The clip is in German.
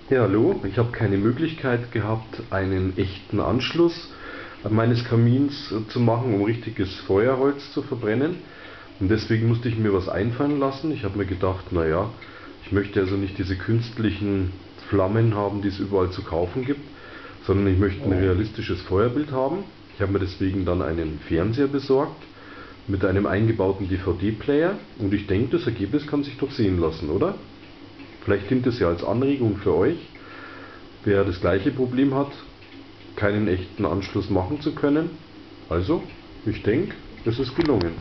Ja, hallo. Ich habe keine Möglichkeit gehabt, einen echten Anschluss meines Kamins zu machen, um richtiges Feuerholz zu verbrennen. Und deswegen musste ich mir was einfallen lassen. Ich habe mir gedacht, naja, ich möchte also nicht diese künstlichen Flammen haben, die es überall zu kaufen gibt, sondern ich möchte ein realistisches Feuerbild haben. Ich habe mir deswegen dann einen Fernseher besorgt mit einem eingebauten DVD-Player und ich denke, das Ergebnis kann sich doch sehen lassen, oder? Vielleicht dient es ja als Anregung für euch, wer das gleiche Problem hat, keinen echten Anschluss machen zu können. Also, ich denke, es ist gelungen.